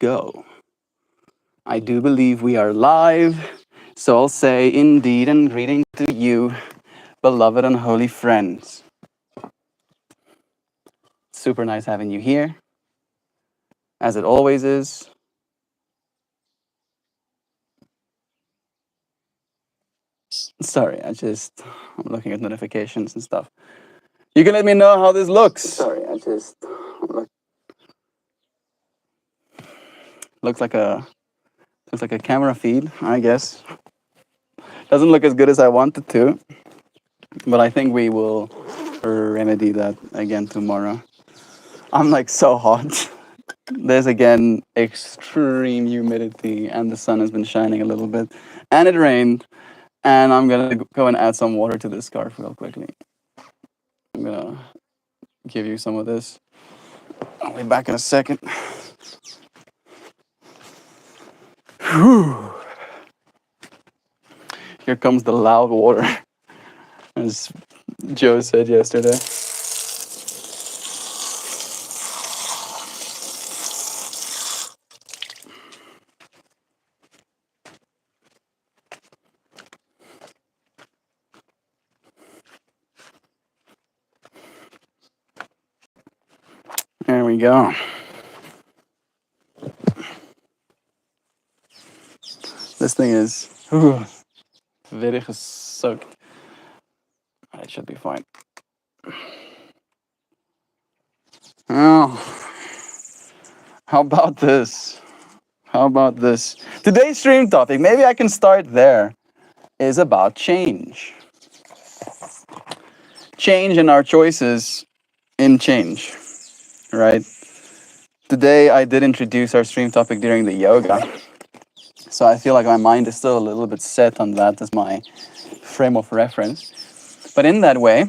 go. I do believe we are live, so I'll say indeed and greeting to you, beloved and holy friends. Super nice having you here, as it always is. Sorry, I'm looking at notifications and stuff. You can let me know how this looks. Sorry, I just Looks like a camera feed, I guess. Doesn't look as good as I want it to, but I think we will remedy that again tomorrow. I'm like so hot. There's again extreme humidity, and the sun has been shining a little bit, and it rained. And I'm gonna go and add some water to this scarf real quickly. I'm gonna give you some of this. I'll be back in a second. Whew. Here comes the loud water, as Joe said yesterday. There we go. This thing is very soaked. It should be fine. Oh, how about this? How about this? Today's stream topic, maybe I can start there, is about change. Change in our choices in change, right? Today I did introduce our stream topic during the yoga. So I feel like my mind is still a little bit set on that as my frame of reference. But in that way,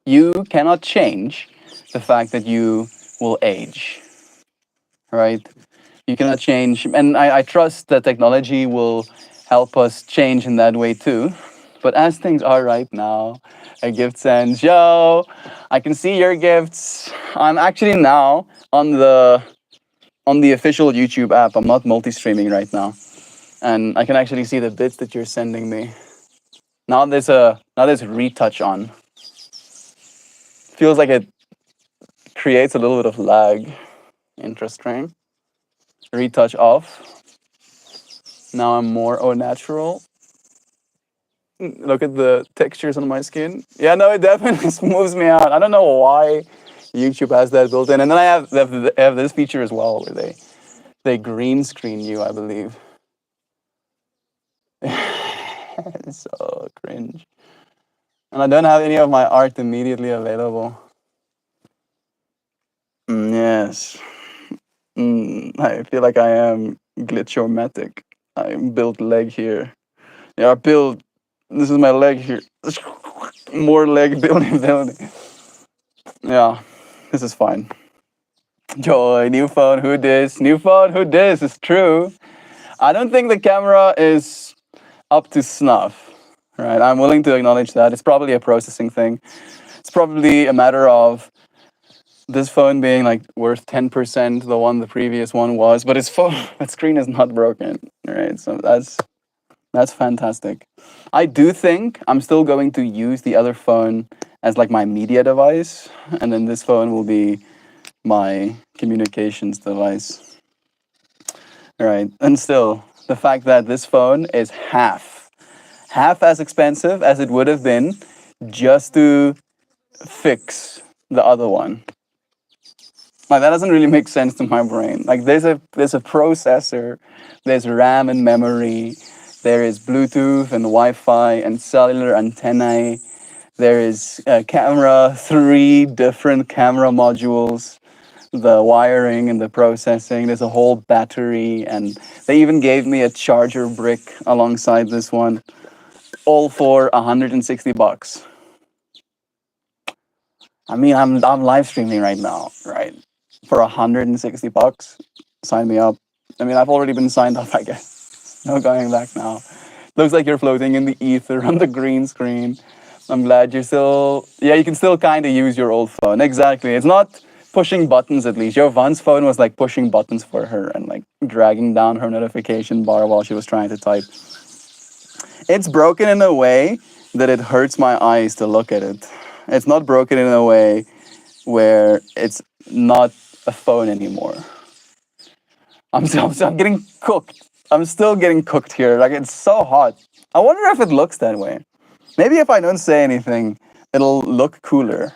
you cannot change the fact that you will age, right? You cannot change, and I trust that technology will help us change in that way too. But as things are right now, a gift sends, yo, I can see your gifts. I'm actually now on the official YouTube app. I'm not multi-streaming right now. And I can actually see the bits that you're sending me. Now there's retouch on. Feels like it creates a little bit of lag. Interesting. Retouch off. Now I'm more au natural. Look at the textures on my skin. Yeah, no, it definitely smooths me out. I don't know why YouTube has that built in. And then I have this feature as well where they green screen you, I believe. It's so cringe. And I don't have any of my art immediately available. Yes. I feel like I am glitchomatic. I'm built leg here. Yeah, this is my leg here. More leg building. Yeah, this is fine. Joy, new phone, who dis? New phone, who dis? It's true. I don't think the camera is up to snuff, right? I'm willing to acknowledge that. It's probably a processing thing. It's probably a matter of this phone being like worth 10% the previous one was, but that screen is not broken, right? So that's fantastic. I do think I'm still going to use the other phone as like my media device, and then this phone will be my communications device. Right. And still, the fact that this phone is half as expensive as it would have been just to fix the other one. Like, that doesn't really make sense to my brain. Like, there's a processor, there's RAM and memory, there is Bluetooth and Wi-Fi and cellular antennae, there is a camera, 3 different camera modules, the wiring and the processing, there's a whole battery, and they even gave me a charger brick alongside this one, all for $160. I mean, I'm live streaming right now, right? For $160, sign me up. I mean, I've already been signed up, I guess. No going back now. Looks like you're floating in the ether on the green screen. I'm glad you're still, yeah, you can still kind of use your old phone. Exactly. It's not pushing buttons at least. Jovan's phone was like pushing buttons for her and like dragging down her notification bar while she was trying to type. It's broken in a way that it hurts my eyes to look at it. It's not broken in a way where it's not a phone anymore. I'm getting cooked. I'm still getting cooked here. Like it's so hot. I wonder if it looks that way. Maybe if I don't say anything, it'll look cooler.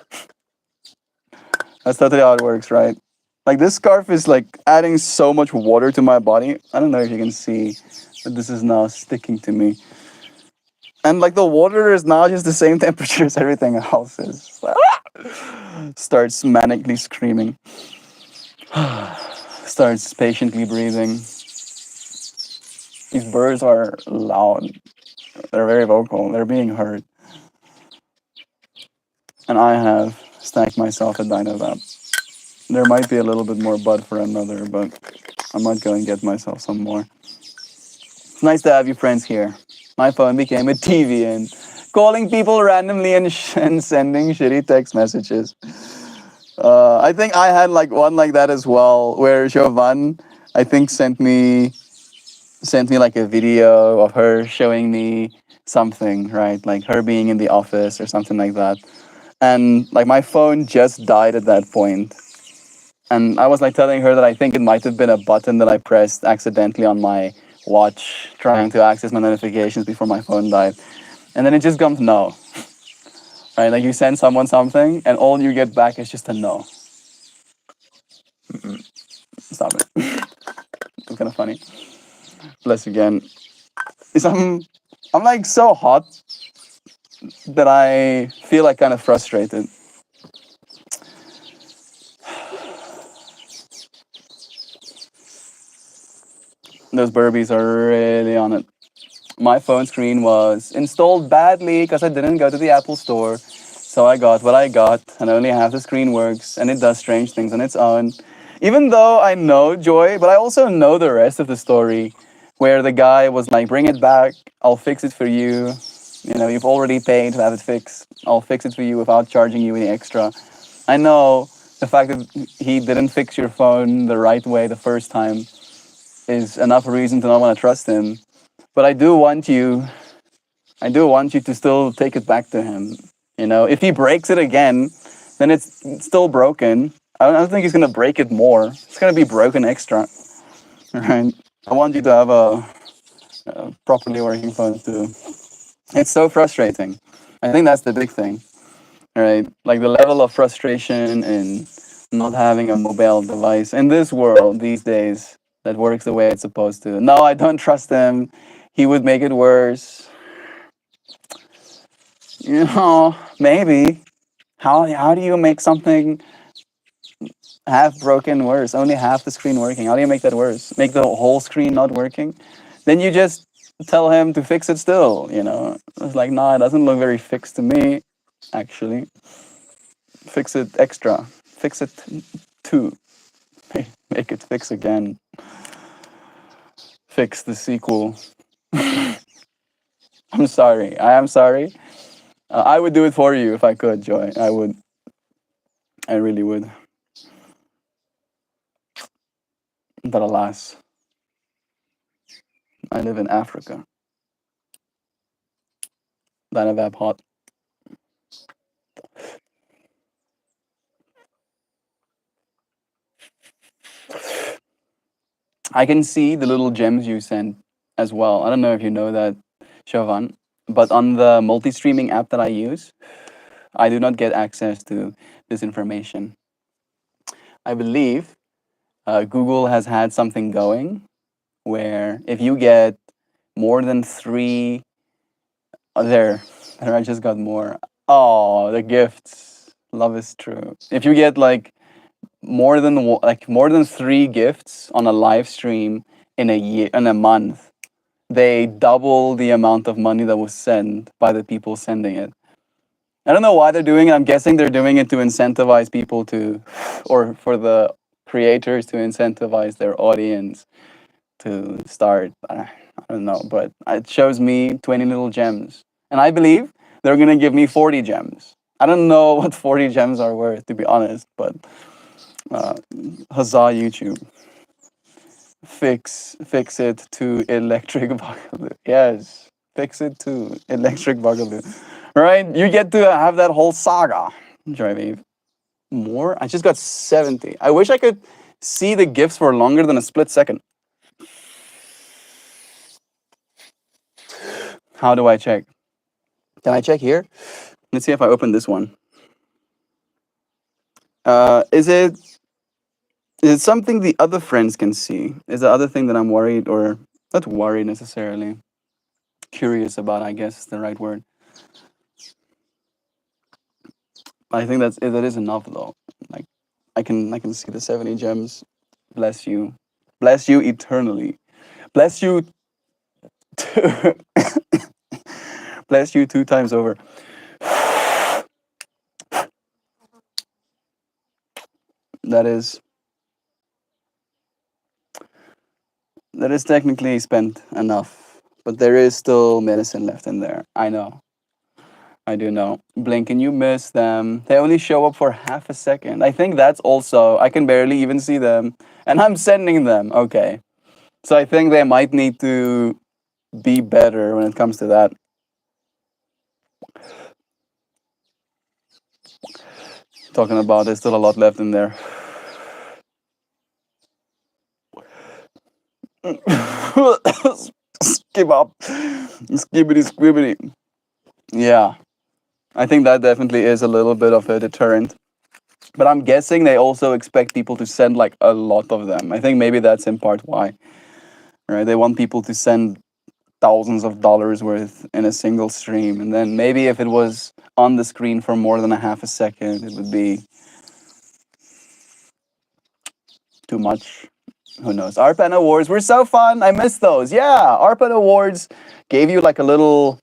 That's totally how it works, right? Like this scarf is like adding so much water to my body. I don't know if you can see, but this is now sticking to me. And like the water is now just the same temperature as everything else is. Starts manically screaming. Starts patiently breathing. These birds are loud. They're very vocal. They're being heard. And I have stacked myself a Dynavap. There might be a little bit more bud for another, but I might go and get myself some more. It's nice to have you friends here. My phone became a TV and calling people randomly and sending shitty text messages. I think I had like one like that as well, where Jovan, I think, sent me like a video of her showing me something, right? Like her being in the office or something like that. And like my phone just died at that point. And I was like telling her that I think it might have been a button that I pressed accidentally on my watch trying to access my notifications before my phone died. And then it just comes no. Right? Like you send someone something and all you get back is just a no. Stop it. It's kind of funny. Bless again. I'm like so hot that I feel like kind of frustrated. Those Burbies are really on it. My phone screen was installed badly because I didn't go to the Apple store. So I got what I got, and only half the screen works, and it does strange things on its own. Even though I know Joy, but I also know the rest of the story, where the guy was like, "Bring it back, I'll fix it for you. You know, you've already paid to have it fixed. I'll fix it for you without charging you any extra." I know the fact that he didn't fix your phone the right way the first time is enough reason to not want to trust him. But I do want you to still take it back to him. You know, if he breaks it again, then it's still broken. I don't think he's gonna break it more. It's gonna be broken extra, right? I want you to have a properly working phone too. It's so frustrating. I think that's the big thing, right? Like the level of frustration in not having a mobile device in this world these days that works the way it's supposed to. No, I don't trust him. He would make it worse. You know, maybe. How do you make something half broken worse? Only half the screen working. How do you make that worse? Make the whole screen not working? Then you just tell him to fix it still, you know? It's like, nah, it doesn't look very fixed to me, actually. Fix it extra. Fix it two. Make it fix again. Fix the sequel. I'm sorry. I am sorry. I would do it for you if I could, Joy. I would. I really would. But alas, I live in Africa. Dynavap hot. I can see the little gems you sent as well. I don't know if you know that, Chauvin, but on the multi-streaming app that I use, I do not get access to this information. I believe Google has had something going where if you get more than three, there, I just got more. Oh, the gifts. Love is true. If you get like more than three gifts on a live stream in a month, they double the amount of money that was sent by the people sending it. I don't know why they're doing it. I'm guessing they're doing it to incentivize people to, or for the creators to incentivize their audience to start. I don't know, but it shows me 20 little gems. And I believe they're going to give me 40 gems. I don't know what 40 gems are worth, to be honest, but Uh, Huzzah, YouTube. Fix it to electric Bugaloo. Yes, fix it to electric Bugaloo. Right? You get to have that whole saga. Driving more. I just got 70. I wish I could see the gifts for longer than a split second. How do I check? Can I check here? Let's see if I open this one. Is it something the other friends can see? Is the other thing that I'm worried or not worried necessarily? Curious about, I guess is the right word. I think that is enough though. Like I can see the 70 gems. Bless you. Bless you eternally. Bless you bless you 2 times over. That is technically spent enough. But there is still medicine left in there. I know. I do know. Blink and you miss them. They only show up for half a second. I think that's also, I can barely even see them. And I'm sending them. Okay. So I think they might need to be better when it comes to that. Talking about, there's still a lot left in there. Skip up. Skibbity squibbity. Yeah. I think that definitely is a little bit of a deterrent. But I'm guessing they also expect people to send like a lot of them. I think maybe that's in part why. Right? They want people to send thousands of dollars worth in a single stream. And then maybe if it was on the screen for more than a half a second, it would be too much. Who knows? ARPAN Awards were so fun. I missed those. Yeah, ARPAN Awards gave you like a little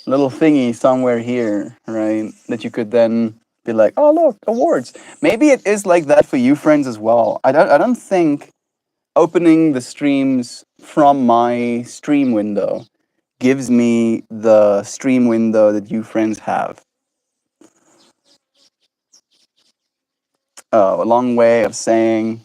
thingy somewhere here, right? That you could then be like, oh look, awards. Maybe it is like that for you friends as well. I don't think opening the streams from my stream window gives me the stream window that you friends have. A long way of saying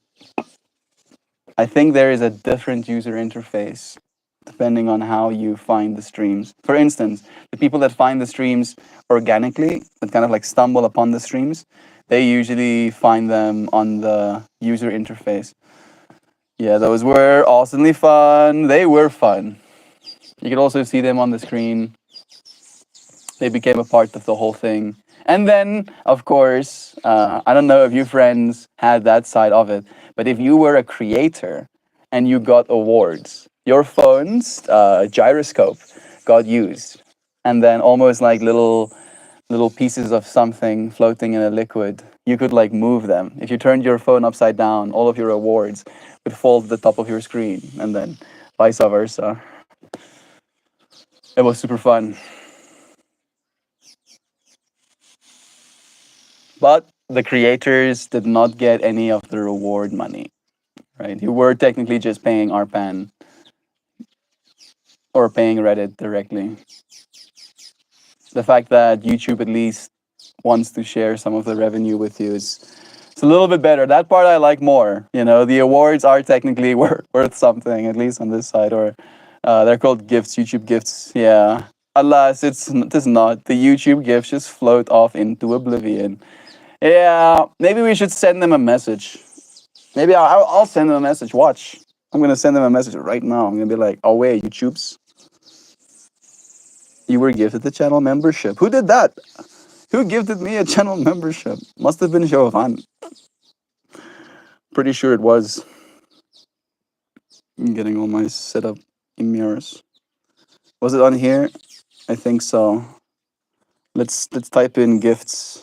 I think there is a different user interface depending on how you find the streams. For instance, the people that find the streams organically, that kind of like stumble upon the streams, they usually find them on the user interface. Yeah, those were awesomely fun. They were fun. You could also see them on the screen. They became a part of the whole thing. And then, of course, I don't know if you friends had that side of it, but if you were a creator and you got awards, your phone's gyroscope got used. And then almost like little pieces of something floating in a liquid, you could like move them. If you turned your phone upside down, all of your awards would fall to the top of your screen, and then vice versa. It was super fun. But the creators did not get any of the reward money, right? You were technically just paying ARPAN or paying Reddit directly. The fact that YouTube at least wants to share some of the revenue with you is it's a little bit better. That part I like more. You know, the awards are technically worth something, at least on this side, or they're called gifts, YouTube gifts. Yeah. Alas, it is not. The YouTube gifts just float off into oblivion. Yeah, maybe we should send them a message. Maybe I'll send them a message. Watch. I'm going to send them a message right now. I'm going to be like, oh, wait, YouTubes. You were gifted the channel membership. Who did that? Who gifted me a channel membership? Must have been Jovan. Pretty sure it was. I'm getting all my setup in mirrors. Was it on here? I think so. Let's type in gifts.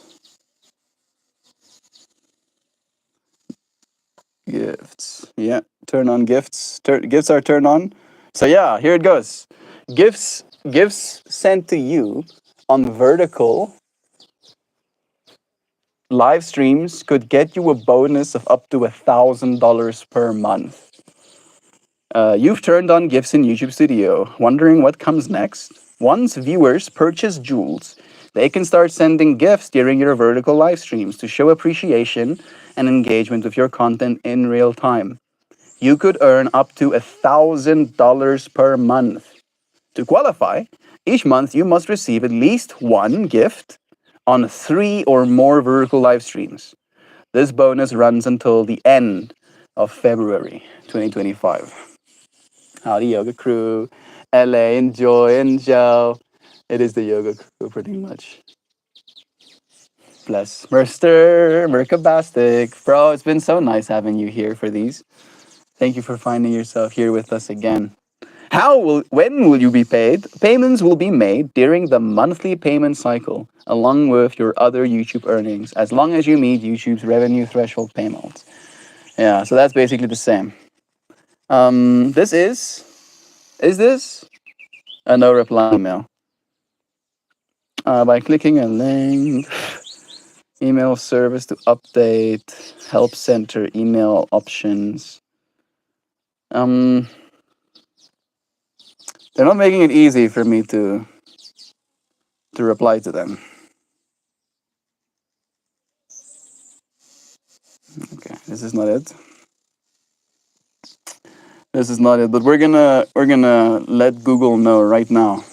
Gifts. Yeah, turn on gifts. Gifts are turned on. So yeah, here it goes. Gifts sent to you on vertical live streams could get you a bonus of up to $1,000 per month. You've turned on gifts in YouTube Studio. Wondering what comes next? Once viewers purchase jewels, They can start sending gifts during your vertical live streams to show appreciation and engagement with your content in real time. You could earn up to $1,000 per month. To qualify, each month you must receive at least one gift on 3 or more vertical live streams. This bonus runs until the end of February 2025. Howdy, Yoga Crew. LA, enjoy and gel. It is the Yoga Crew, pretty much. Bless. Merster, Merkabastic. Bro, it's been so nice having you here for these. Thank you for finding yourself here with us again. When will you be paid? Payments will be made during the monthly payment cycle, along with your other YouTube earnings, as long as you meet YouTube's revenue threshold payments. Yeah, so that's basically the same. This is this a no reply email? By clicking a link, email service to update, help center email options. They're not making it easy for me to reply to them. Okay, this is not it. This is not it, but we're gonna let Google know right now.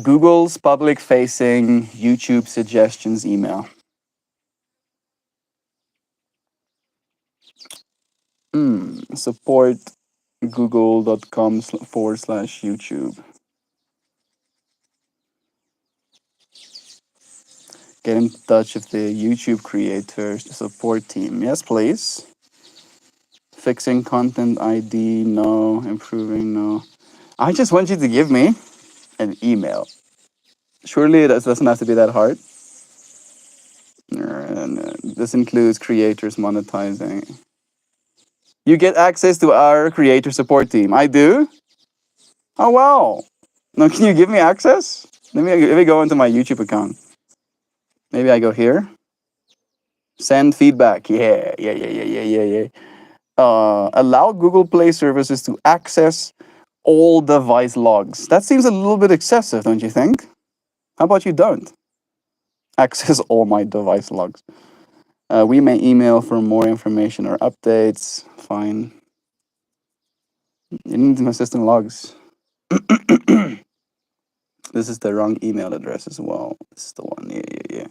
Google's public-facing YouTube suggestions email. Support google.com/YouTube. Get in touch with the YouTube creators support team. Yes, please. Fixing content ID, no. Improving, no. I just want you to give me an email. Surely it doesn't have to be that hard. This includes creators monetizing. You get access to our creator support team. I do? Oh, wow. Now, can you give me access? Let me go into my YouTube account. Maybe I go here. Send feedback. Yeah. Allow Google Play services to access all device logs. That seems a little bit excessive, don't you think? How about you don't? Access all my device logs. We may email for more information or updates. Fine. You need my system logs. This is the wrong email address as well. This is the one. Yeah.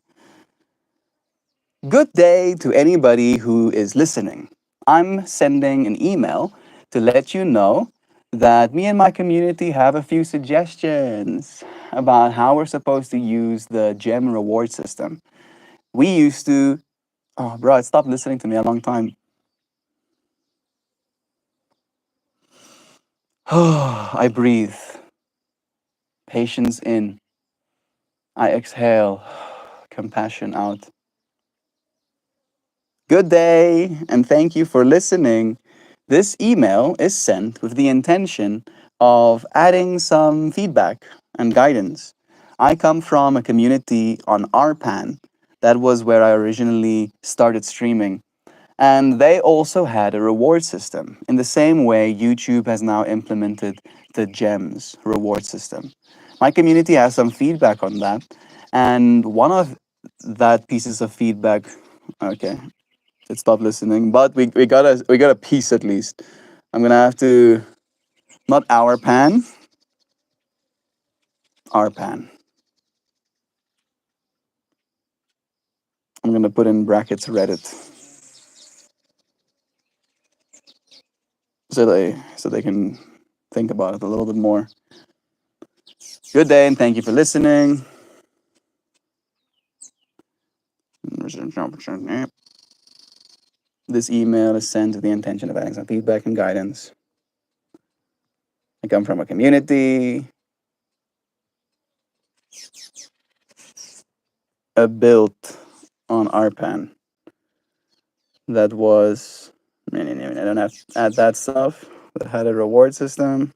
Good day to anybody who is listening. I'm sending an email to let you know that me and my community have a few suggestions about how we're supposed to use the gem reward system. We used to... Oh, bro, it stopped listening to me a long time. I breathe. Patience in. I exhale. Compassion out. Good day, and thank you for listening. This email is sent with the intention of adding some feedback and guidance. I come from a community on Arpan. That was where I originally started streaming. And they also had a reward system in the same way YouTube has now implemented the GEMS reward system. My community has some feedback on that. And one of that pieces of feedback, okay, it stopped listening, but we got a piece at least. I'm gonna have to, not our pan, our pan. I'm gonna put in brackets Reddit so they can think about it a little bit more. Good day and thank you for listening. This email is sent with the intention of adding some feedback and guidance. I come from a community, built on Arpan that was... I don't have to add that stuff. That had a reward system.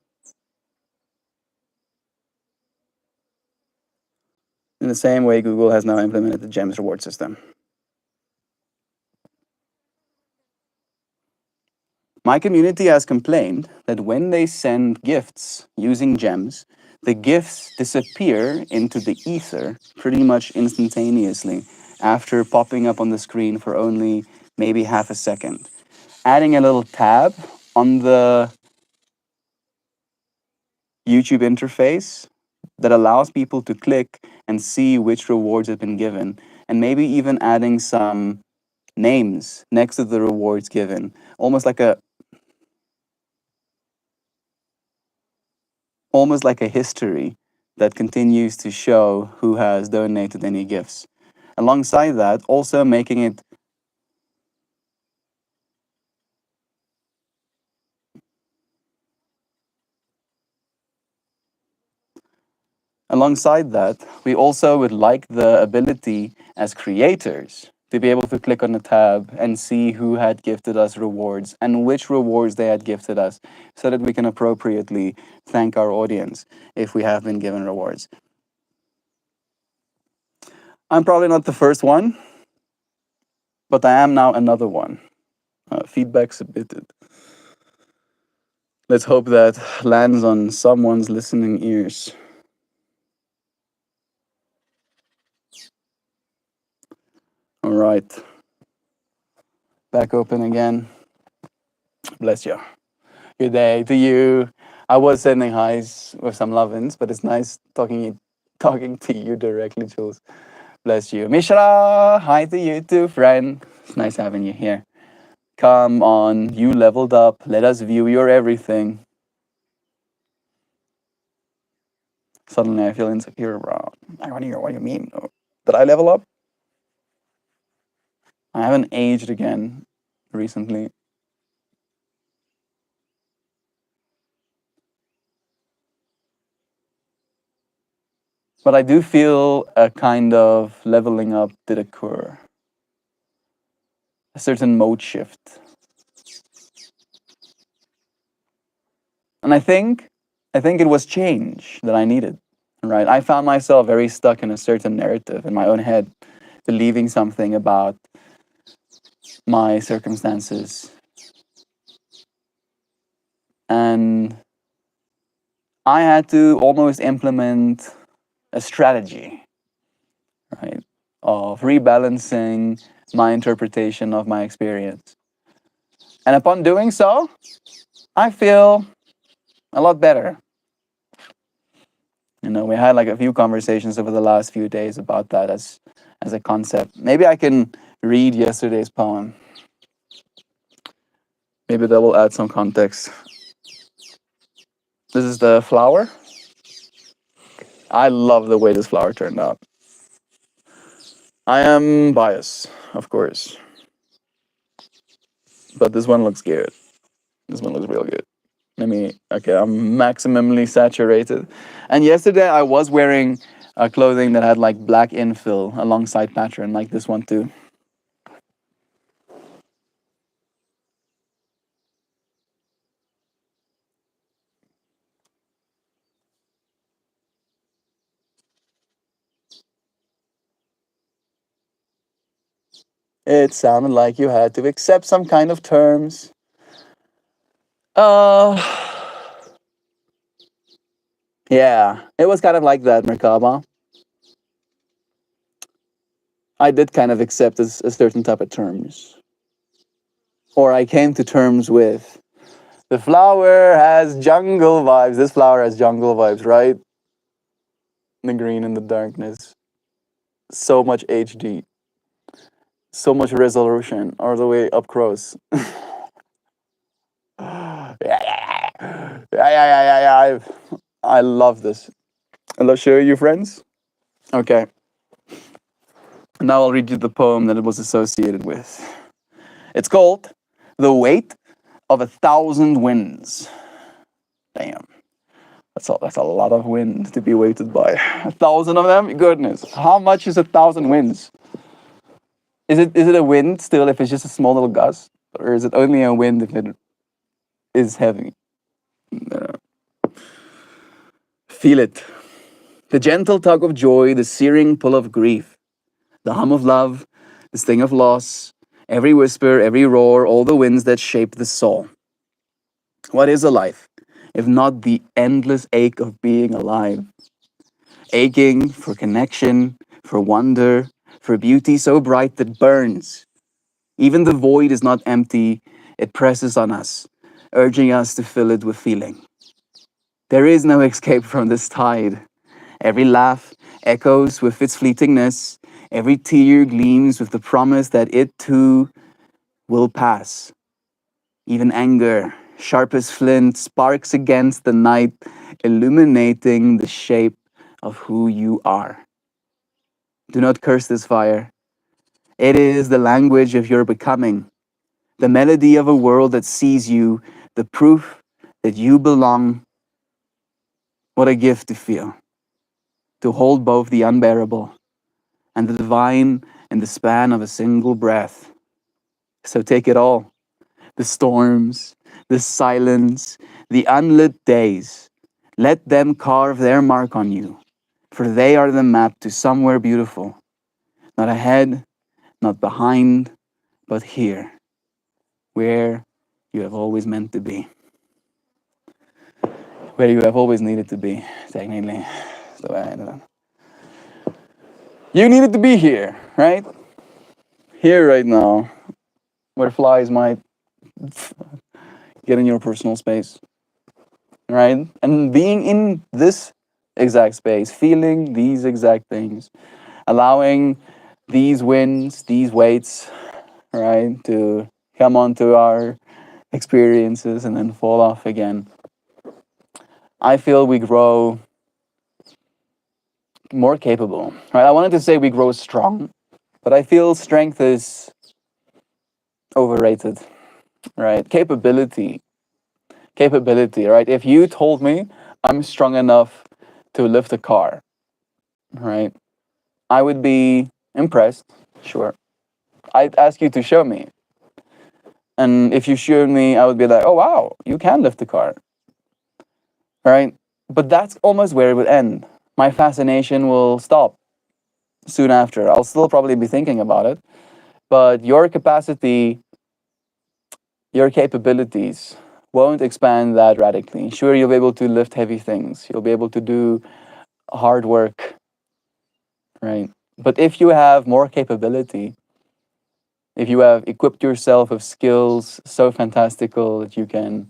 In the same way, Google has now implemented the GEMS reward system. My community has complained that when they send gifts using GEMS, the gifts disappear into the ether pretty much instantaneously after popping up on the screen for only maybe half a second. Adding a little tab on the YouTube interface that allows people to click and see which rewards have been given, and maybe even adding some names next to the rewards given, almost like a history that continues to show who has donated any gifts. Alongside that, also making it alongside that, we also would like the ability as creators to be able to click on a tab and see who had gifted us rewards and which rewards they had gifted us so that we can appropriately thank our audience if we have been given rewards. I'm probably not the first one, but I am now another one. Feedback submitted. Let's hope that lands on someone's listening ears. All right. Back open again. Bless you. Good day to you. I was sending highs with some love-ins, but it's nice talking to you directly, Jules. Bless you. Mishra, hi to you too, friend. It's nice having you here. Come on, you leveled up. Let us view your everything. Suddenly I feel insecure, bro. I want to hear what you mean. Did I level up? I haven't aged again recently. But I do feel a kind of leveling up did occur. A certain mode shift. And I think it was change that I needed. Right? I found myself very stuck in a certain narrative in my own head, believing something about my circumstances. And I had to almost implement a strategy, right, of rebalancing my interpretation of my experience. And upon doing so, I feel a lot better. You know, we had like a few conversations over the last few days about that as a concept. Maybe I can read yesterday's poem. Maybe that will add some context. This is the flower. I love the way this flower turned out. I am biased, of course. But this one looks good. This one looks real good. Okay, I'm maximally saturated. And yesterday I was wearing clothing that had like black infill alongside pattern, like this one too. It sounded like you had to accept some kind of terms. Uh, yeah, it was kind of like that, Merkaba. I did kind of accept a certain type of terms. Or I came to terms with the flower has jungle vibes. This flower has jungle vibes, right? The green and the darkness. So much HD. So much resolution all the way up close. Yeah. I love this. I'll show you, friends. Okay. Now I'll read you the poem that it was associated with. It's called The Weight of 1,000 Winds. Damn. That's a lot of wind to be weighted by. 1,000 of them? Goodness. How much is 1,000 winds? Is it a wind still if it's just a small little gust? Or is it only a wind if it is heavy? Feel it. The gentle tug of joy, the searing pull of grief, the hum of love, the sting of loss, every whisper, every roar, all the winds that shape the soul. What is a life if not the endless ache of being alive? Aching for connection, for wonder, for beauty so bright that burns. Even the void is not empty, it presses on us, urging us to fill it with feeling. There is no escape from this tide. Every laugh echoes with its fleetingness, every tear gleams with the promise that it too will pass. Even anger, sharp as flint, sparks against the night, illuminating the shape of who you are. Do not curse this fire. It is the language of your becoming, the melody of a world that sees you, the proof that you belong. What a gift to feel, to hold both the unbearable and the divine in the span of a single breath. So take it all, the storms, the silence, the unlit days. Let them carve their mark on you, for they are the map to somewhere beautiful, not ahead, not behind, but here, where you have always meant to be, where you have always needed to be, technically. So you needed to be here, right? Here, right now, where flies might get in your personal space, right? And being in this exact space, feeling these exact things, allowing these winds, these weights, right, to come onto our experiences and then fall off again. I feel we grow more capable, right? I wanted to say we grow strong, but I feel strength is overrated, right? Capability, right? If you told me I'm strong enough to lift a car, right, I would be impressed, sure. I'd ask you to show me. And if you showed me, I would be like, oh, wow, you can lift a car, right? But that's almost where it would end. My fascination will stop soon after. I'll still probably be thinking about it, but your capacity, your capabilities won't expand that radically. Sure, you'll be able to lift heavy things. You'll be able to do hard work, right? But if you have more capability, if you have equipped yourself with skills so fantastical that you can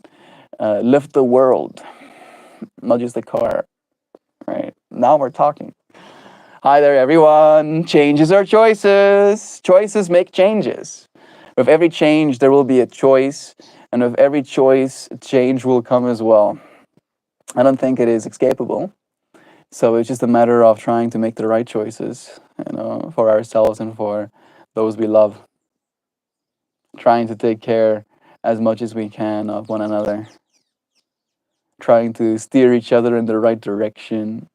lift the world, not just the car, right? Now we're talking. Hi there, everyone. Changes are choices. Choices make changes. With every change, there will be a choice, and with every choice, change will come as well. I don't think it is escapable. So it's just a matter of trying to make the right choices, for ourselves and for those we love. Trying to take care as much as we can of one another. Trying to steer each other in the right direction.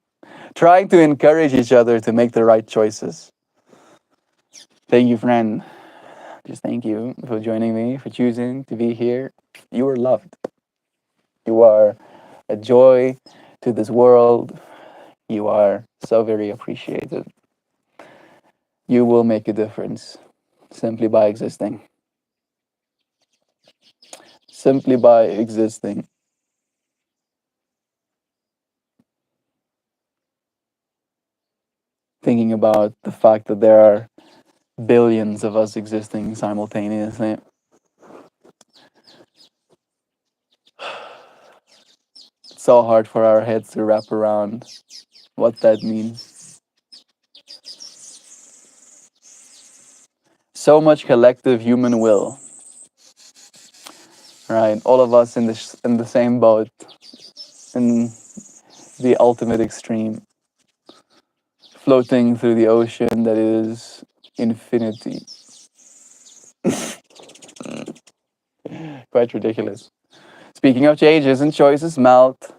Trying to encourage each other to make the right choices. Thank you, friend. Just thank you for joining me, for choosing to be here. You are loved. You are a joy to this world. You are so very appreciated. You will make a difference simply by existing. Simply by existing. Thinking about the fact that there are billions of us existing simultaneously. It's so hard for our heads to wrap around what that means. So much collective human will, right? All of us in the same boat, in the ultimate extreme, floating through the ocean that is infinity. Quite ridiculous. Speaking of changes and choices, Melt,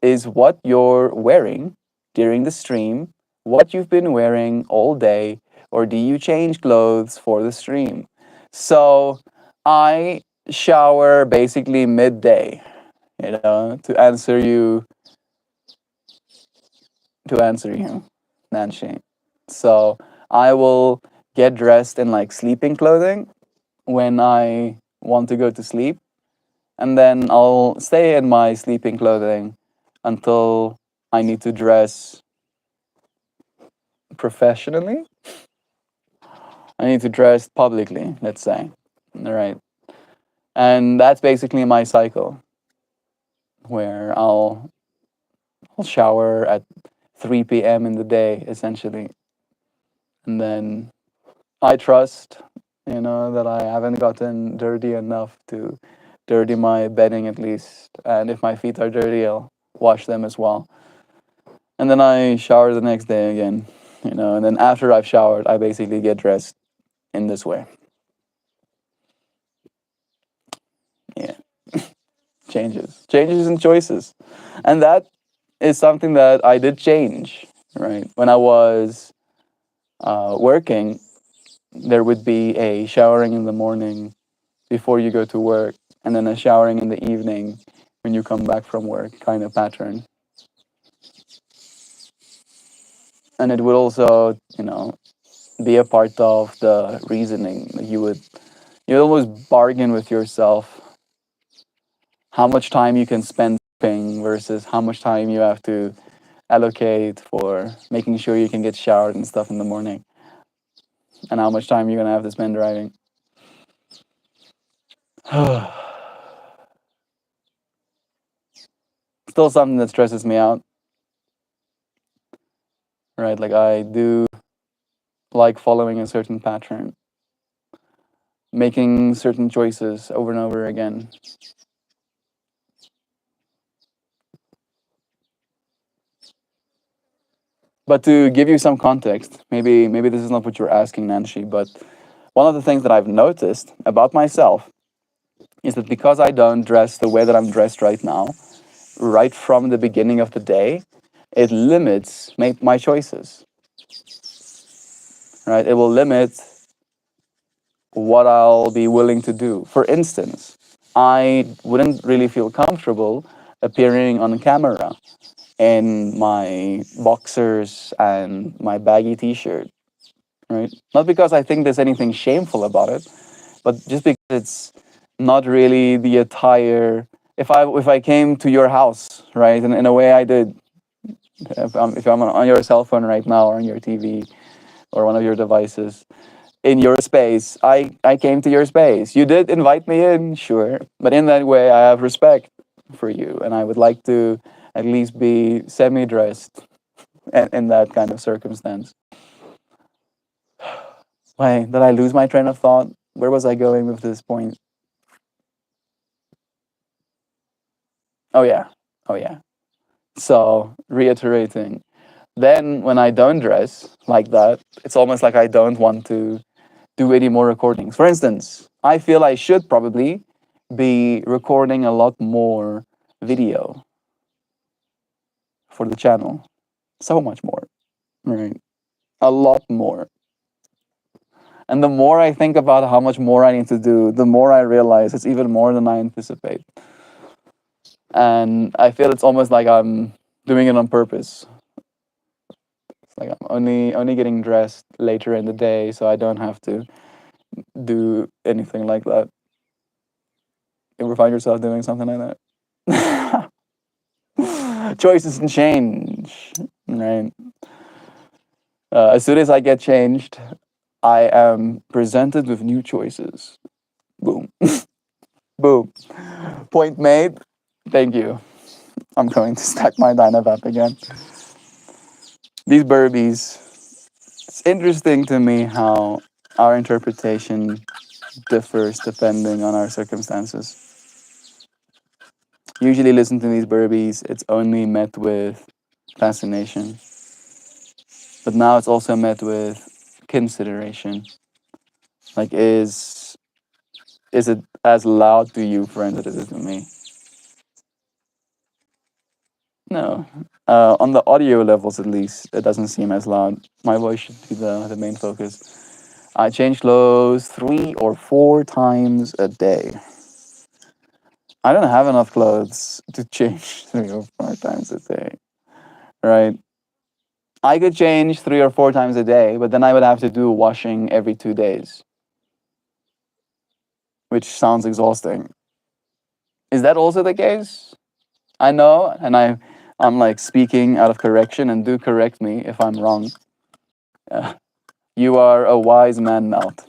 is what you're wearing during the stream what you've been wearing all day, or do you change clothes for the stream? So I shower basically midday, to answer you, Nancy. So I will get dressed in like sleeping clothing when I want to go to sleep. and then I'll stay in my sleeping clothing until I need to dress professionally. I need to dress publicly, let's say. All right. And that's basically my cycle where I'll shower at 3 p.m. in the day, essentially. And then I trust, that I haven't gotten dirty enough to dirty my bedding at least. And if my feet are dirty, I'll wash them as well. And then I shower the next day again, and then after I've showered, I basically get dressed in this way. Yeah. Changes and choices. And that is something that I did change, right? When I was working, there would be a showering in the morning before you go to work, and then a showering in the evening when you come back from work kind of pattern. And it would also, be a part of the reasoning. You almost bargain with yourself how much time you can spend sleeping versus how much time you have to allocate for making sure you can get showered and stuff in the morning, and how much time you're gonna have to spend driving. Still something that stresses me out, right? Like I do like following a certain pattern, making certain choices over and over again. But to give you some context, maybe this is not what you're asking, Nancy, but one of the things that I've noticed about myself is that because I don't dress the way that I'm dressed right now, right from the beginning of the day, it limits my choices. Right? It will limit what I'll be willing to do. For instance, I wouldn't really feel comfortable appearing on camera in my boxers and my baggy t-shirt, right? Not because I think there's anything shameful about it, but just because it's not really the attire. If I came to your house, right, and in a way I did, if I'm on your cell phone right now or on your TV or one of your devices, in your space, I came to your space. You did invite me in, sure, but in that way I have respect for you, and I would like to at least be semi-dressed in that kind of circumstance. Why did I lose my train of thought? Where was I going with this point? Oh yeah, oh yeah. So reiterating, then when I don't dress like that, it's almost like I don't want to do any more recordings. For instance, I feel I should probably be recording a lot more video for the channel. So much more, right? A lot more. And the more I think about how much more I need to do, the more I realize it's even more than I anticipate. And I feel it's almost like I'm doing it on purpose. It's like I'm only getting dressed later in the day so I don't have to do anything like that. You ever find yourself doing something like that? Choices and change, right? As soon as I get changed, I am presented with new choices. Boom. Boom. Point made. Thank you. I'm going to stack my Dynavap again. These Burbies. It's interesting to me how our interpretation differs depending on our circumstances. Usually listen to these Burbies, it's only met with fascination. But now it's also met with consideration. Like, is it as loud to you, friend, as it is to me? No. On the audio levels, at least, it doesn't seem as loud. My voice should be the main focus. I change clothes 3 or 4 times a day. I don't have enough clothes to change 3 or 4 times a day, right? I could change 3 or 4 times a day, but then I would have to do washing every 2 days, which sounds exhausting. Is that also the case? I know, and I'm like speaking out of correction, and do correct me if I'm wrong. Uh, you are a wise man, Melt.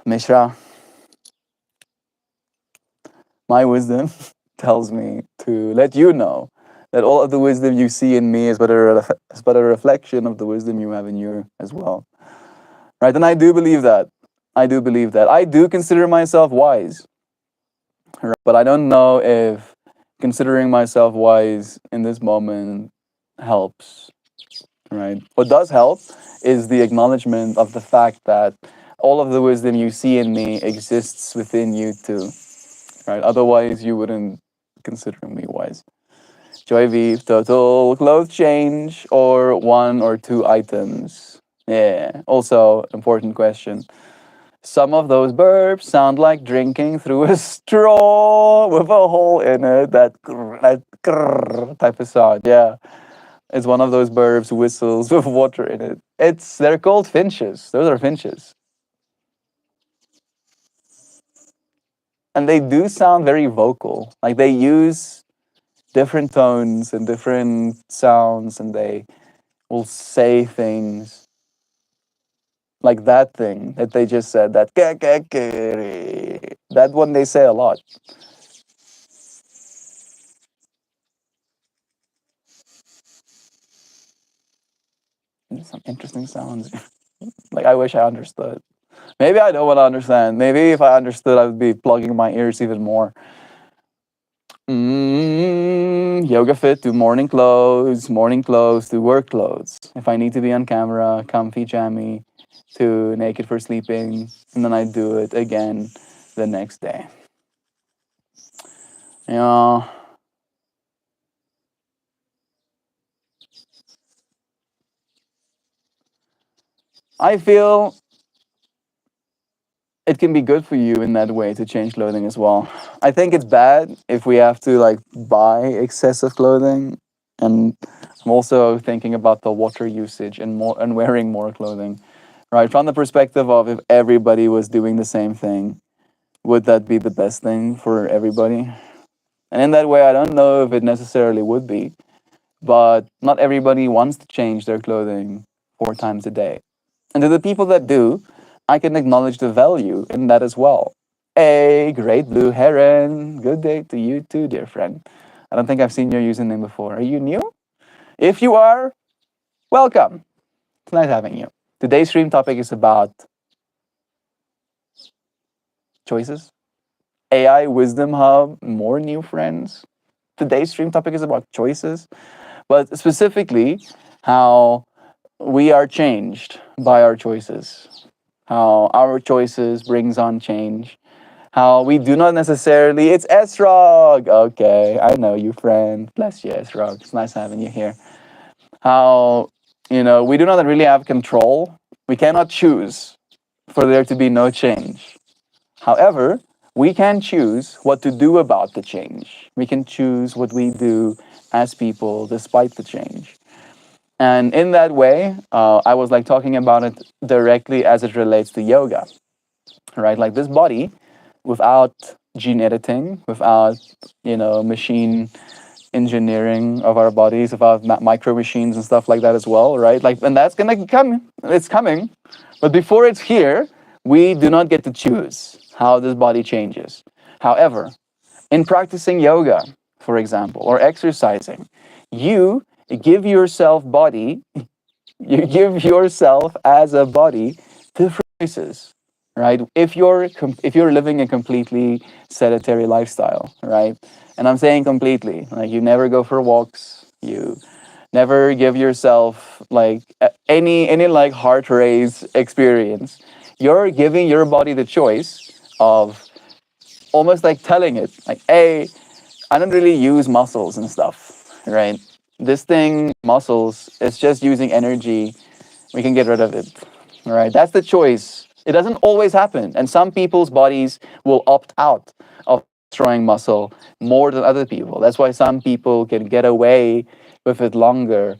Mishra, my wisdom tells me to let you know that all of the wisdom you see in me is but a reflection of the wisdom you have in you as well. Right? And I do believe that. I do believe that. I do consider myself wise. Right? But I don't know if considering myself wise in this moment helps. Right? What does help is the acknowledgement of the fact that all of the wisdom you see in me exists within you too. Right? Otherwise, you wouldn't consider me wise. Joy Vive, total clothes change or one or two items? Yeah. Also, important question. Some of those burps sound like drinking through a straw with a hole in it. That grrr type of sound. Yeah. It's one of those burps whistles with water in it. They're called finches. Those are finches. And they do sound very vocal. Like they use different tones and different sounds, and they will say things like that thing that they just said, that that one they say a lot. Some interesting sounds. Like I wish I understood. Maybe I don't want to understand. Maybe if I understood, I would be plugging my ears even more. Yoga fit to morning clothes to work clothes. If I need to be on camera, comfy jammy to naked for sleeping, and then I do it again the next day. Yeah. I feel it can be good for you in that way to change clothing as well. I think it's bad if we have to like buy excessive clothing, and I'm also thinking about the water usage and wearing more clothing. Right, from the perspective of if everybody was doing the same thing, would that be the best thing for everybody? And in that way, I don't know if it necessarily would be, but not everybody wants to change their clothing 4 times a day. And to the people that do, I can acknowledge the value in that as well. Hey, great blue heron. Good day to you too, dear friend. I don't think I've seen your username before. Are you new? If you are, welcome. It's nice having you. Today's stream topic is about choices. AI Wisdom Hub, more new friends. Today's stream topic is about choices, but specifically how we are changed by our choices. How our choices brings on change. How we do not necessarily, it's Esrog. Okay, I know you, friend. Bless you, Esrog. It's nice having you here. How, we do not really have control. We cannot choose for there to be no change. However, we can choose what to do about the change. We can choose what we do as people despite the change. And in that way, I was like talking about it directly as it relates to yoga, right? Like this body, without gene editing, without, machine engineering of our bodies, without micro machines and stuff like that as well, right? Like, and that's gonna come, it's coming. But before it's here, we do not get to choose how this body changes. However, in practicing yoga, for example, or exercising, you give yourself body, you give yourself as a body different choices, right? If you're living a completely sedentary lifestyle, right? And I'm saying completely, like you never go for walks, you never give yourself like any like heart race experience. You're giving your body the choice of almost like telling it like, hey, I don't really use muscles and stuff, right? This thing, muscles, it's just using energy. We can get rid of it, right? That's the choice. It doesn't always happen. And some people's bodies will opt out of destroying muscle more than other people. That's why some people can get away with it longer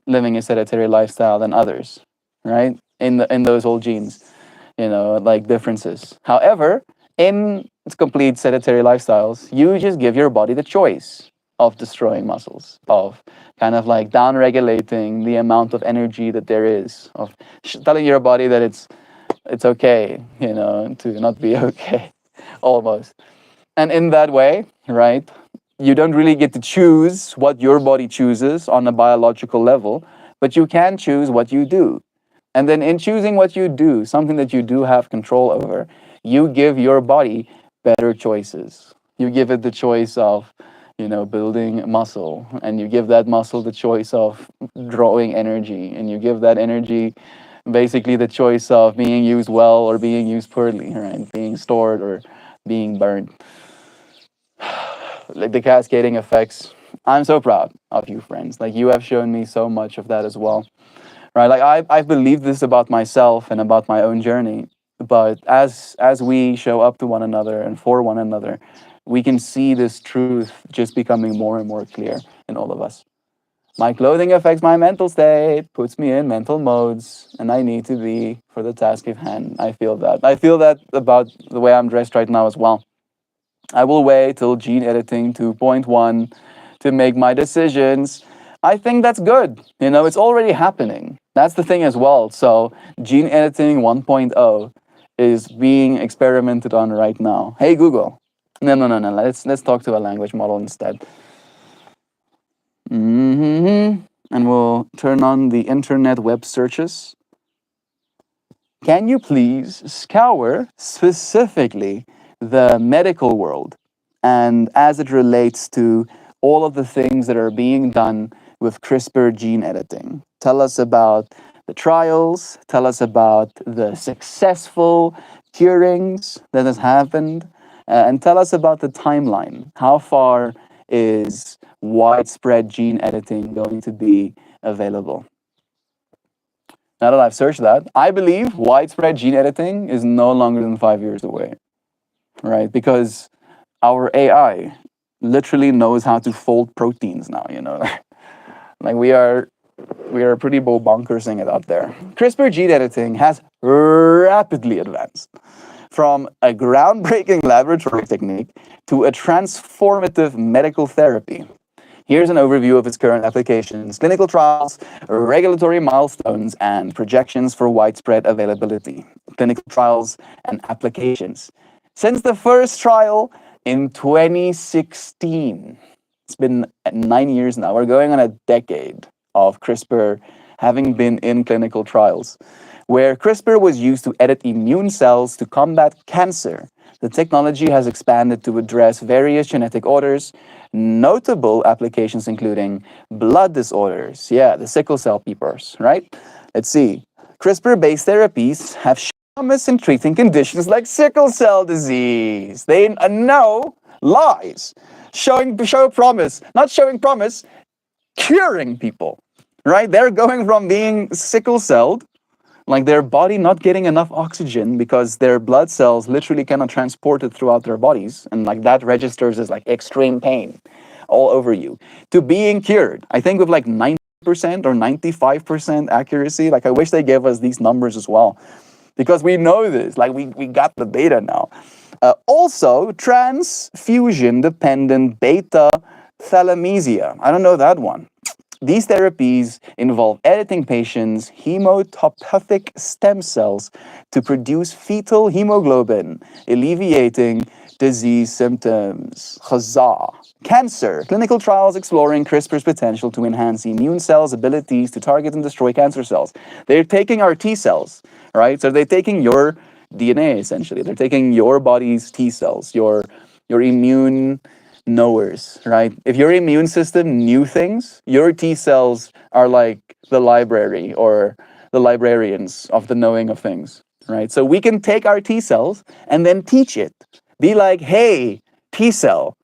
living a sedentary lifestyle than others, right? In those old genes, like differences. However, In complete sedentary lifestyles, you just give your body the choice of destroying muscles, of kind of like down regulating the amount of energy that there is, of telling your body that it's okay, to not be okay, almost. And in that way, right, you don't really get to choose what your body chooses on a biological level, but you can choose what you do. And then in choosing what you do, something that you do have control over, you give your body better choices. You give it the choice of, building muscle, and you give that muscle the choice of drawing energy, and you give that energy basically the choice of being used well or being used poorly, right? Being stored or being burned. Like the cascading effects. I'm so proud of you, friends. Like you have shown me so much of that as well, right? Like I've believed this about myself and about my own journey, but as we show up to one another and for one another, we can see this truth just becoming more and more clear in all of us. My clothing affects my mental state, puts me in mental modes, and I need to be for the task at hand. I feel that. I feel that about the way I'm dressed right now as well. I will wait till gene editing 2.1 to make my decisions. I think that's good. It's already happening. That's the thing as well. So gene editing 1.0 is being experimented on right now. Hey Google. No, no, no, no. Let's talk to a language model instead. And we'll turn on the internet web searches. Can you please scour specifically the medical world and as it relates to all of the things that are being done with CRISPR gene editing? Tell us about the trials, tell us about the successful curings that has happened, and tell us about the timeline. How far is widespread gene editing going to be available? Now that I've searched that, I believe widespread gene editing is no longer than 5 years away, right? Because our AI literally knows how to fold proteins now, like we are pretty bonkersing it out there. CRISPR gene editing has rapidly advanced from a groundbreaking laboratory technique to a transformative medical therapy. Here's an overview of its current applications, clinical trials, regulatory milestones, and projections for widespread availability. Clinical trials and applications. Since the first trial in 2016, it's been 9 years now. We're going on a decade of CRISPR having been in clinical trials, where CRISPR was used to edit immune cells to combat cancer. The technology has expanded to address various genetic orders, notable applications including blood disorders. Yeah, the sickle cell peepers, right? Let's see. CRISPR-based therapies have shown promise in treating conditions like sickle cell disease. They know lies. Show promise, not showing promise, curing people, right? They're going from being sickle celled, like their body not getting enough oxygen because their blood cells literally cannot transport it throughout their bodies, and like that registers as like extreme pain all over you, to being cured. I think with like 90% or 95% accuracy. Like I wish they gave us these numbers as well, because we know this, like we got the data now. Also, transfusion-dependent beta thalassemia. I don't know that one. These therapies involve editing patients' hematopoietic stem cells to produce fetal hemoglobin, alleviating disease symptoms. Huzzah! Cancer. Clinical trials exploring CRISPR's potential to enhance immune cells' abilities to target and destroy cancer cells. They're taking our T cells, right? So they're taking your DNA, essentially. They're taking your body's T cells, your immune knowers, right? If your immune system knew things, your T cells are like the library or the librarians of the knowing of things, right? So we can take our T cells and then teach it. Be like, hey, T cell.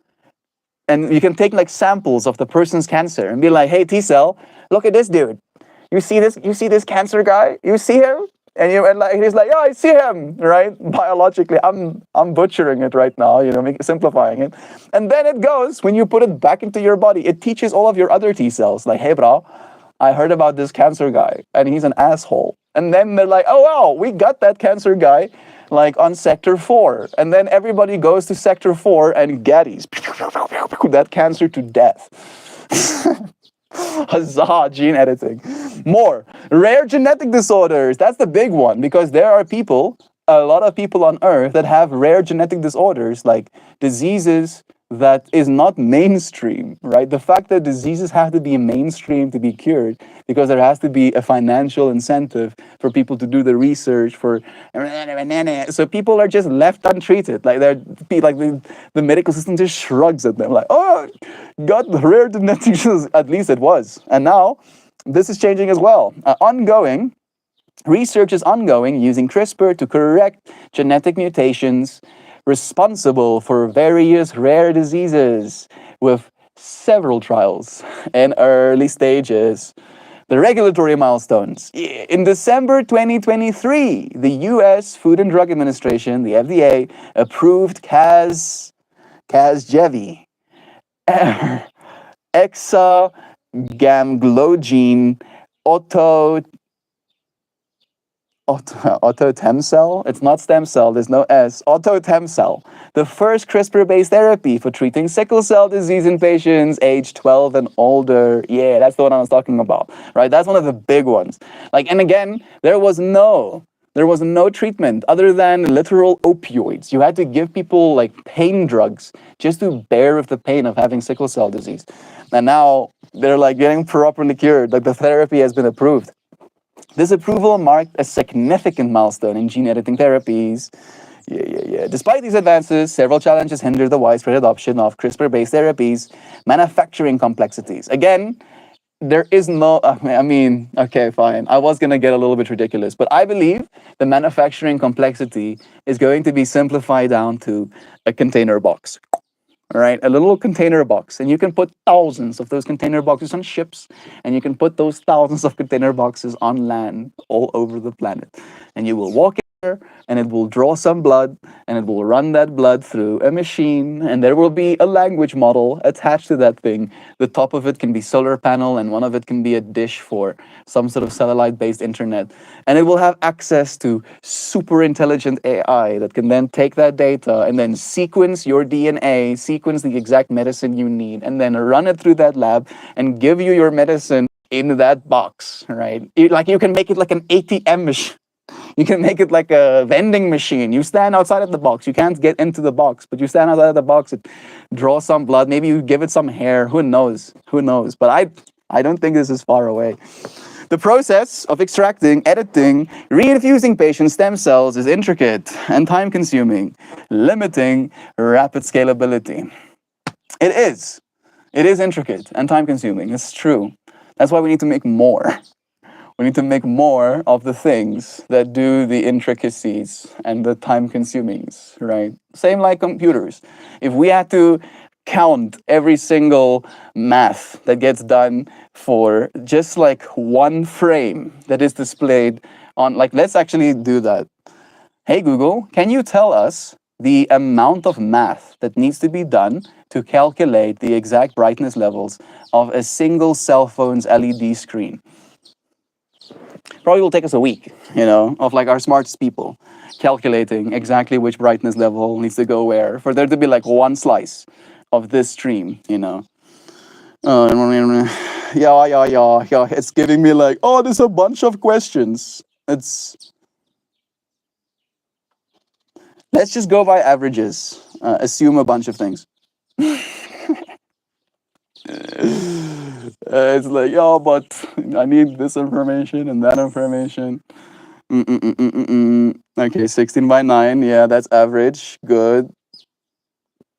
And you can take like samples of the person's cancer and be like, hey, T cell, look at this dude. You see this cancer guy? You see him? And he's like, yeah, I see him, right? Biologically, I'm butchering it right now, simplifying it. And then it goes, when you put it back into your body, it teaches all of your other T cells, like, hey, bro, I heard about this cancer guy, and he's an asshole. And then they're like, oh, wow, we got that cancer guy like on Sector 4. And then everybody goes to Sector 4 and Gaddies that cancer to death. Huzzah, gene editing. More rare genetic disorders. That's the big one, because there are people, a lot of people on Earth that have rare genetic disorders, like diseases that is not mainstream, right? The fact that diseases have to be mainstream to be cured, because there has to be a financial incentive for people to do the research for, so people are just left untreated. Like they're like the medical system just shrugs at them, like, oh, got rare genetic diseases. At least it was, and now this is changing as well. Research is ongoing using CRISPR to correct genetic mutations responsible for various rare diseases, with several trials in early stages. The regulatory milestones. In December 2023, the US Food and Drug Administration, the FDA, approved Casgevy, hexagamglogene autotemcel. It's not stem cell, there's no S. Autotemcel, the first CRISPR-based therapy for treating sickle cell disease in patients age 12 and older. Yeah, that's the one I was talking about, right? That's one of the big ones. Like, and again, there was no treatment other than literal opioids. You had to give people like pain drugs just to bear with the pain of having sickle cell disease. And now they're like getting properly cured. Like the therapy has been approved. This approval marked a significant milestone in gene editing therapies. Despite these advances, several challenges hinder the widespread adoption of CRISPR-based therapies. Manufacturing complexities. Again, there is no, okay, fine. I was going to get a little bit ridiculous, but I believe the manufacturing complexity is going to be simplified down to a container box. All right, a little container box, and you can put thousands of those container boxes on ships, and you can put those thousands of container boxes on land all over the planet, and you will walk in there, and it will draw some blood, and it will run that blood through a machine, and there will be a language model attached to that thing. The top of it can be solar panel, and one of it can be a dish for some sort of satellite-based internet, and it will have access to super intelligent AI that can then take that data and then sequence your DNA, sequence the exact medicine you need, and then run it through that lab and give you your medicine in that box, right? Like you can make it like an ATM machine. You can make it like a vending machine. You stand outside of the box. You can't get into the box, but you stand outside of the box, it draws some blood. Maybe you give it some hair. Who knows? Who knows? But I don't think this is far away. The process of extracting, editing, reinfusing patient stem cells is intricate and time-consuming, limiting rapid scalability. It is. It is intricate and time-consuming. It's true. That's why we need to make more. We need to make more of the things that do the intricacies and the time-consumings, right? Same like computers. If we had to count every single math that gets done for just like one frame that is displayed on, like, let's actually do that. Hey Google, can you tell us the amount of math that needs to be done to calculate the exact brightness levels of a single cell phone's LED screen? Probably will take us a week, of like our smartest people calculating exactly which brightness level needs to go where for there to be like one slice of this stream, Yeah. It's giving me like, oh, there's a bunch of questions. Let's just go by averages. Assume a bunch of things. It's like, but I need this information and that information. Okay, 16 by 9. Yeah, that's average. Good.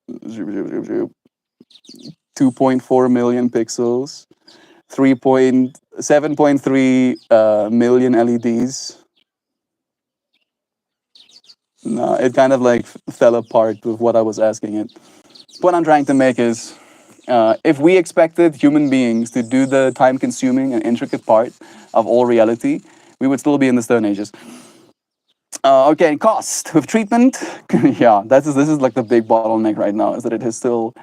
2.4 million pixels. 7.3 million LEDs. No, it kind of like fell apart with what I was asking it. What I'm trying to make is, if we expected human beings to do the time-consuming and intricate part of all reality, we would still be in the Stone Ages. Okay, cost with treatment. Yeah, this is like the big bottleneck right now, is that it is still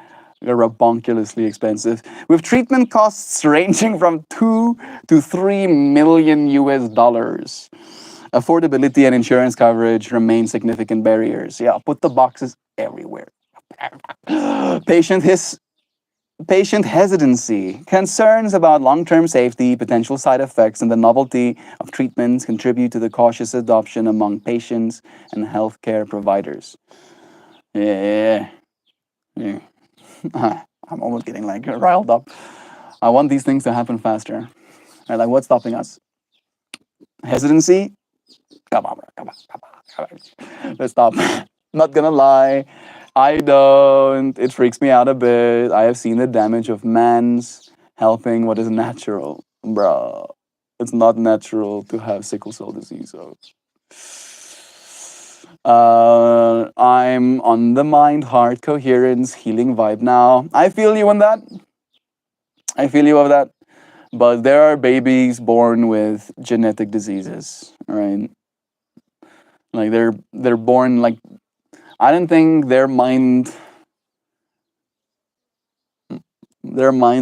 rabunculously expensive, with treatment costs ranging from $2 to $3 million US. Affordability and insurance coverage remain significant barriers. Yeah, put the boxes everywhere. Patient his Patient hesitancy, concerns about long-term safety, potential side effects, and the novelty of treatments contribute to the cautious adoption among patients and healthcare providers. Yeah, yeah. I'm almost getting like riled up. I want these things to happen faster. Right, like what's stopping us? Hesitancy? Come on, bro. Come on. Let's stop. Not gonna lie, I don't. It freaks me out a bit. I have seen the damage of man's helping what is natural, bro. It's not natural to have sickle cell disease. So, I'm on the mind, heart, coherence, healing vibe now. I feel you on that. I feel you of that. But there are babies born with genetic diseases, right? Like they're born like I don't think their mind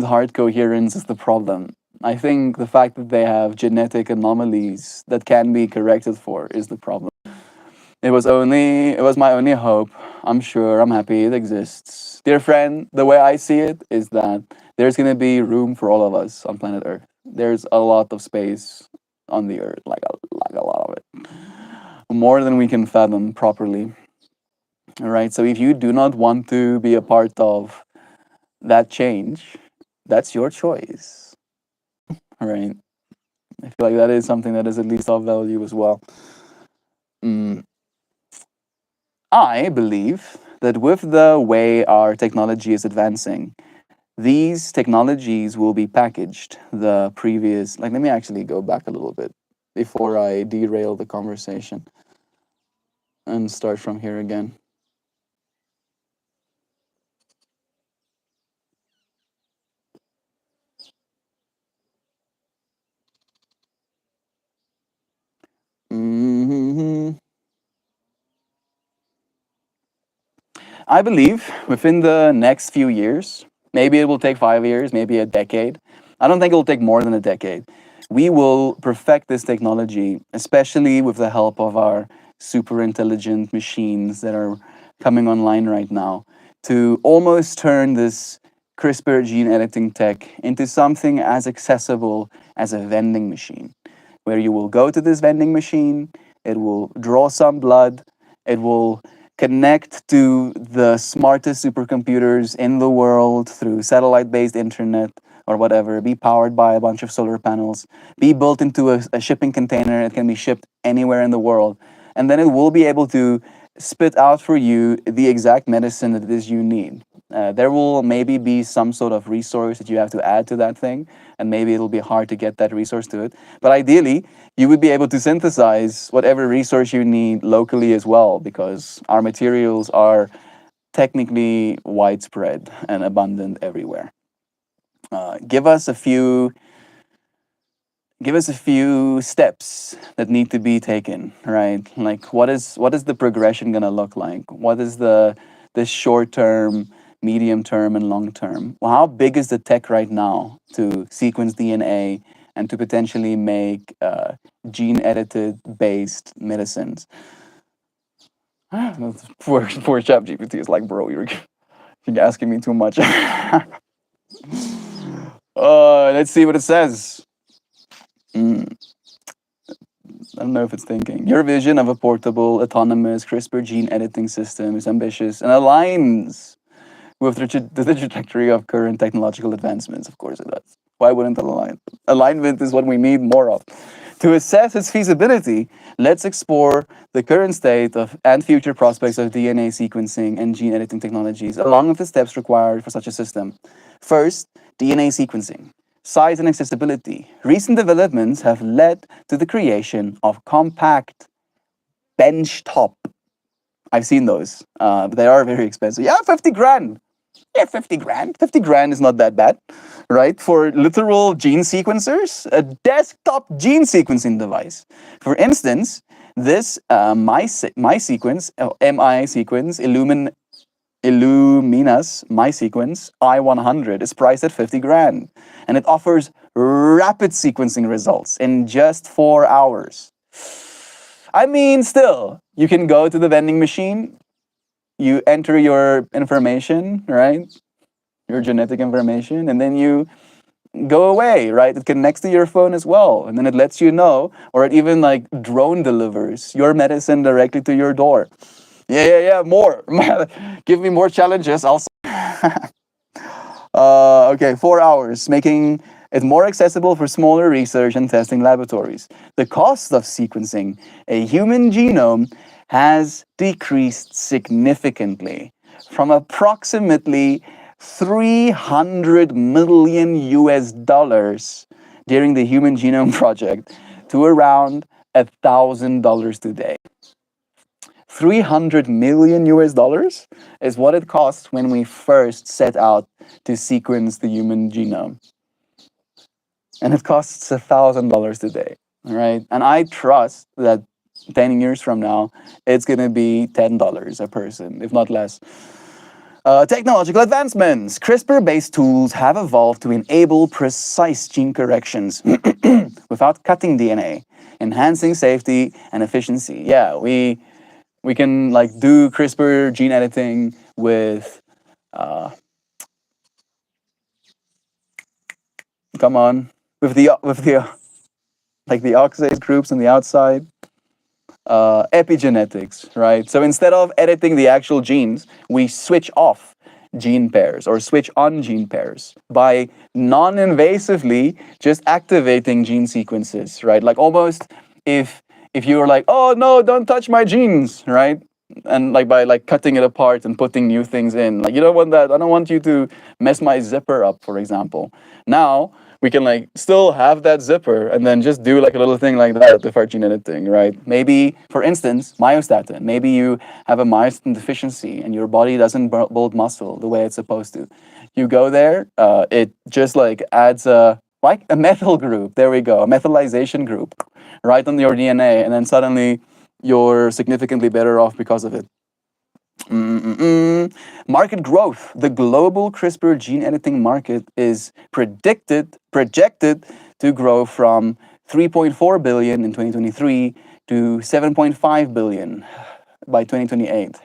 heart coherence is the problem. I think the fact that they have genetic anomalies that can be corrected for is the problem. It was my only hope. I'm sure, I'm happy it exists. Dear friend, the way I see it is that there's gonna be room for all of us on planet Earth. There's a lot of space on the earth, like a lot of it. More than we can fathom properly. All right. So if you do not want to be a part of that change, that's your choice. All right. I feel like that is something that is at least of value as well. Mm. I believe that with the way our technology is advancing, these technologies will be packaged. The previous, like, let me actually go back a little bit before I derail the conversation and start from here again. Mhm. I believe within the next few years, maybe it will take 5 years, maybe a decade. I don't think it will take more than a decade. We will perfect this technology, especially with the help of our super intelligent machines that are coming online right now, to almost turn this CRISPR gene editing tech into something as accessible as a vending machine, where you will go to this vending machine, it will draw some blood, it will connect to the smartest supercomputers in the world through satellite-based internet or whatever, be powered by a bunch of solar panels, be built into a shipping container. It can be shipped anywhere in the world. And then it will be able to spit out for you the exact medicine that it is you need. There will maybe be some sort of resource that you have to add to that thing, and maybe it'll be hard to get that resource to it. But ideally, you would be able to synthesize whatever resource you need locally as well, because our materials are technically widespread and abundant everywhere. Give us a few steps that need to be taken, right? Like what is the progression gonna look like? What is the short term, medium term, and long term? Well, how big is the tech right now to sequence DNA and to potentially make gene edited based medicines? Poor ChatGPT is like, bro, you're asking me too much. Let's see what it says. Mm, I don't know if it's thinking. Your vision of a portable, autonomous CRISPR gene editing system is ambitious and aligns with the trajectory of current technological advancements. Of course it does. Why wouldn't it align? Alignment is what we need more of. To assess its feasibility, let's explore the current state of and future prospects of DNA sequencing and gene editing technologies, along with the steps required for such a system. First, DNA sequencing. Size and accessibility. Recent developments have led to the creation of compact benchtop. I've seen those. But they are very expensive. Yeah, 50 grand. Yeah, 50 grand. 50 grand is not that bad, right? For literal gene sequencers, a desktop gene sequencing device. For instance, this MySequence, MI-sequence, Illumina's MySequence I100 is priced at 50 grand, and it offers rapid sequencing results in just 4 hours. I mean, still, you can go to the vending machine, you enter your information, right? Your genetic information, and then you go away, right? It connects to your phone as well, and then it lets you know, or it even like drone delivers your medicine directly to your door. Yeah. More. Give me more challenges. Okay, 4 hours, making it more accessible for smaller research and testing laboratories. The cost of sequencing a human genome has decreased significantly from approximately 300 million US dollars during the Human Genome Project to around $1,000 today. 300 million US dollars is what it costs when we first set out to sequence the human genome. And it costs $1,000 today, right? And I trust that 10 years from now, it's going to be $10 a person, if not less. Technological advancements. CRISPR-based tools have evolved to enable precise gene corrections without cutting DNA, enhancing safety and efficiency. Yeah, we can like do CRISPR gene editing with come on with the like the oxidase groups on the outside. Epigenetics, right? So instead of editing the actual genes, we switch off gene pairs or switch on gene pairs by non-invasively just activating gene sequences, right? Like almost if you were like, oh no, don't touch my genes, right? And like by like cutting it apart and putting new things in, like you don't want that. I don't want you to mess my zipper up, for example. Now we can like still have that zipper and then just do like a little thing like that with our gene editing, right? Maybe, for instance, myostatin. Maybe you have a myostatin deficiency and your body doesn't build muscle the way it's supposed to. You go there, it just like adds a like a methyl group. There we go, a methylization group, right on your DNA, and then suddenly you're significantly better off because of it. Market growth. The global CRISPR gene editing market is projected to grow from 3.4 billion in 2023 to 7.5 billion by 2028.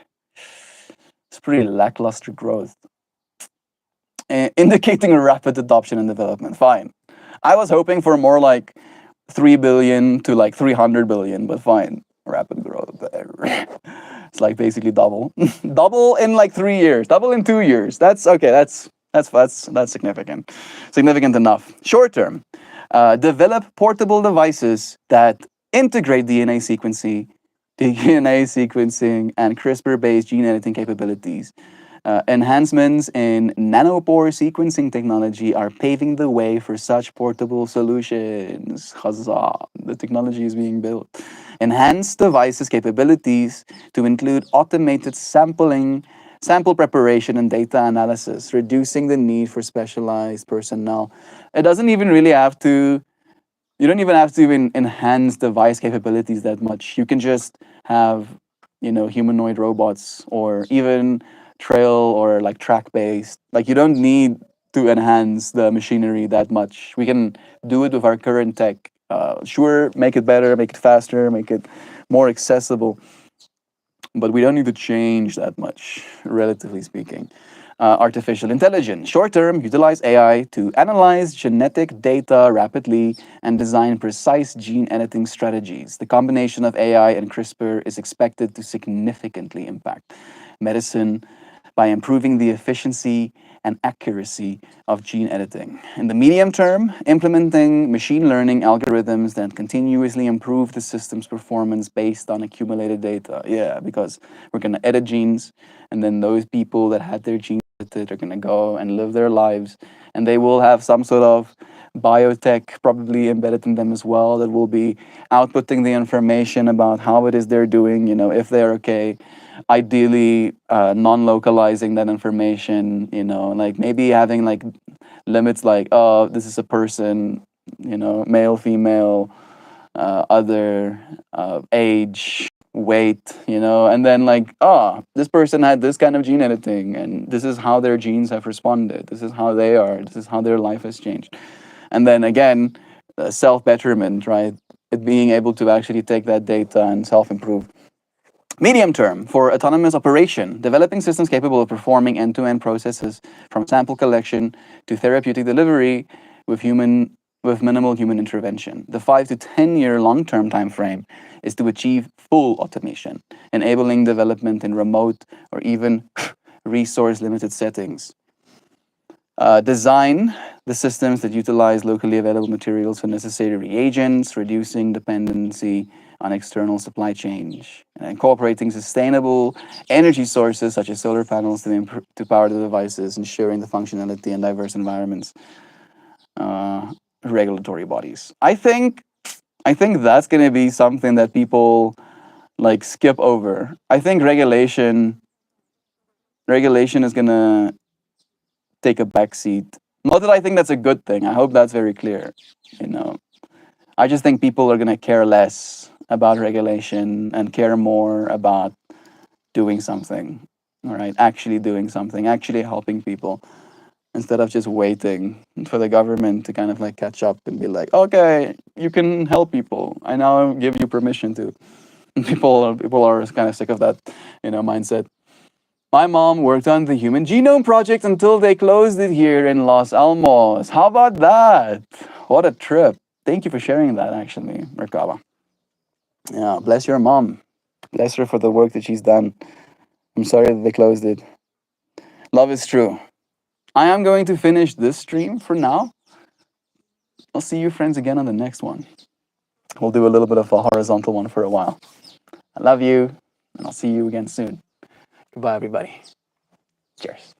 It's pretty lackluster growth, indicating a rapid adoption and development. Fine. I was hoping for more like 3 billion to like 300 billion, but fine. Rapid growth. It's like basically double. Double in like 3 years. Double in 2 years. That's okay. That's significant. Significant enough. Short term. Develop portable devices that integrate DNA sequencing and CRISPR-based gene editing capabilities. Enhancements in nanopore sequencing technology are paving the way for such portable solutions. Huzzah! The technology is being built. Enhanced devices capabilities to include automated sample preparation and data analysis, reducing the need for specialized personnel. It doesn't even really have to, you don't even have to enhance device capabilities that much. You can just have, humanoid robots or even trail or like track based. Like you don't need to enhance the machinery that much. We can do it with our current tech. Sure, make it better, make it faster, make it more accessible, but we don't need to change that much, relatively speaking. Artificial intelligence. Short term, utilize AI to analyze genetic data rapidly and design precise gene editing strategies. The combination of AI and CRISPR is expected to significantly impact medicine by improving the efficiency and accuracy of gene editing. In the medium term, implementing machine learning algorithms that continuously improve the system's performance based on accumulated data. Yeah, because we're going to edit genes, and then those people that had their genes edited are going to go and live their lives, and they will have some sort of biotech probably embedded in them as well that will be outputting the information about how it is they're doing, if they're okay. Ideally, non-localizing that information, like maybe having like limits like, oh, this is a person, male, female, other, age, weight, and then like, oh, this person had this kind of gene editing, and this is how their genes have responded. This is how they are. This is how their life has changed. And then again, self-betterment, right? it being able to actually take that data and self-improve. Medium term, for autonomous operation, developing systems capable of performing end-to-end processes from sample collection to therapeutic delivery with minimal human intervention. The 5 to 10 year long-term time frame is to achieve full automation, enabling development in remote or even resource-limited settings. Design the systems that utilize locally available materials for necessary reagents, reducing dependency on external supply chain, and incorporating sustainable energy sources such as solar panels to power the devices, ensuring the functionality in diverse environments. Regulatory bodies. I think that's going to be something that people like skip over. I think regulation is going to take a backseat. Not that I think that's a good thing. I hope that's very clear. You know, I just think people are going to care less about regulation and care more about doing something. All right, actually doing something, actually helping people, instead of just waiting for the government to kind of like catch up and be like, okay, you can help people. I now give you permission to. People are kind of sick of that, mindset. My mom worked on the Human Genome Project until they closed it here in Los Alamos. How about that? What a trip. Thank you for sharing that, actually, Merkaba. Yeah, bless your mom. Bless her for the work that she's done. I'm sorry that they closed it. Love is true. I am going to finish this stream for now. I'll see you friends again on the next one. We'll do a little bit of a horizontal one for a while. I love you, and I'll see you again soon. Goodbye, everybody. Cheers.